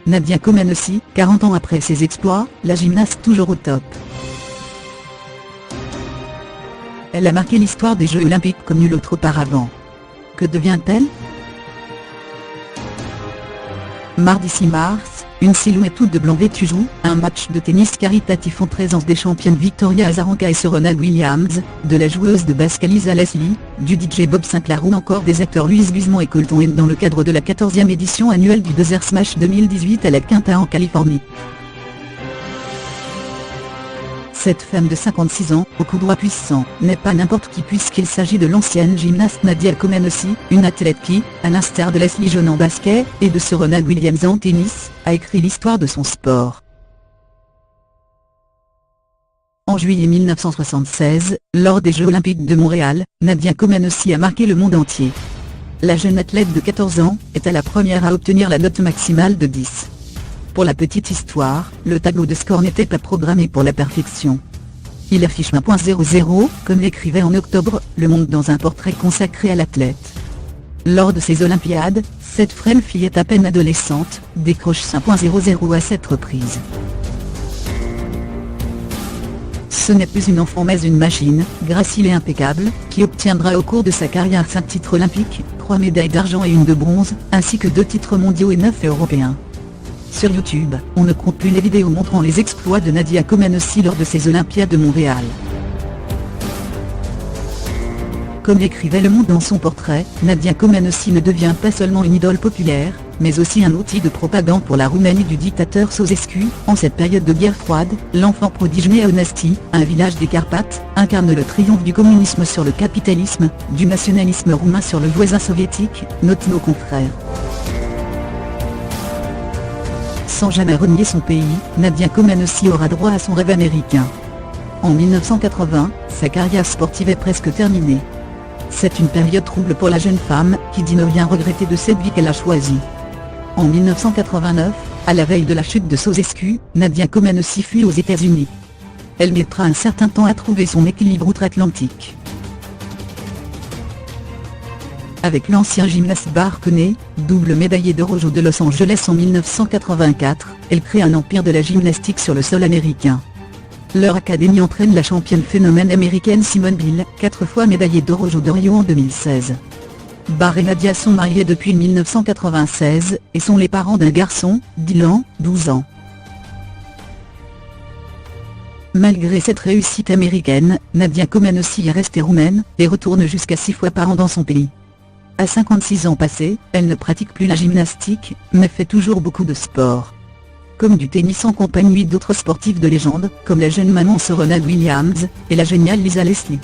Nadia Comaneci, 40 ans après ses exploits, la gymnaste toujours au top. Elle a marqué l'histoire des Jeux Olympiques comme nulle autre auparavant. Que devient-elle? Mardi 6 mars, une silhouette toute de blanc vêtue joue un match de tennis caritatif en présence des championnes Victoria Azarenka et Serena Williams, de la joueuse de basket Lisa Leslie, du DJ Bob Sinclair ou encore des acteurs Louise Guzman et Colton Haynes dans le cadre de la 14e édition annuelle du Desert Smash 2018 à la Quinta en Californie. Cette femme de 56 ans, au coup droit puissant, n'est pas n'importe qui puisqu'il s'agit de l'ancienne gymnaste Nadia Comaneci, une athlète qui, à l'instar de Leslie Jones en basket, et de Serena Williams en tennis, a écrit l'histoire de son sport. En juillet 1976, lors des Jeux Olympiques de Montréal, Nadia Comaneci a marqué le monde entier. La jeune athlète de 14 ans, était la première à obtenir la note maximale de 10. Pour la petite histoire, le tableau de score n'était pas programmé pour la perfection. Il affiche 1.00, comme l'écrivait en octobre Le Monde dans un portrait consacré à l'athlète. Lors de ces Olympiades, cette frêle fillette à peine adolescente, décroche 5.00 à 7 reprises. Ce n'est plus une enfant mais une machine, gracile et impeccable, qui obtiendra au cours de sa carrière 5 titres olympiques, 3 médailles d'argent et 1 de bronze, ainsi que 2 titres mondiaux et 9 européens. Sur YouTube, on ne compte plus les vidéos montrant les exploits de Nadia Comaneci lors de ces Olympiades de Montréal. Comme l'écrivait Le Monde dans son portrait, Nadia Comaneci ne devient pas seulement une idole populaire, mais aussi un outil de propagande pour la Roumanie du dictateur Ceausescu. En cette période de guerre froide, l'enfant prodige né à Onasti, un village des Carpates, incarne le triomphe du communisme sur le capitalisme, du nationalisme roumain sur le voisin soviétique, notent nos confrères. Sans jamais renier son pays, Nadia Comaneci aura droit à son rêve américain. En 1980, sa carrière sportive est presque terminée. C'est une période trouble pour la jeune femme, qui dit ne rien regretter de cette vie qu'elle a choisie. En 1989, à la veille de la chute de Ceausescu, Nadia Comaneci fuit aux États-Unis. Elle mettra un certain temps à trouver son équilibre outre-Atlantique. Avec l'ancien gymnaste Barconet, double médaillé d'or aux Jeux de Los Angeles en 1984, elle crée un empire de la gymnastique sur le sol américain. Leur académie entraîne la championne phénomène américaine Simone Biles, 4 fois médaillée d'or aux Jeux de Rio en 2016. Barr et Nadia sont mariés depuis 1996, et sont les parents d'un garçon, Dylan, 12 ans. Malgré cette réussite américaine, Nadia Comaneci est restée roumaine, et retourne jusqu'à 6 fois par an dans son pays. À 56 ans passés, elle ne pratique plus la gymnastique, mais fait toujours beaucoup de sport. Comme du tennis en compagnie d'autres sportifs de légende, comme la jeune maman Serena Williams, et la géniale Lisa Leslie.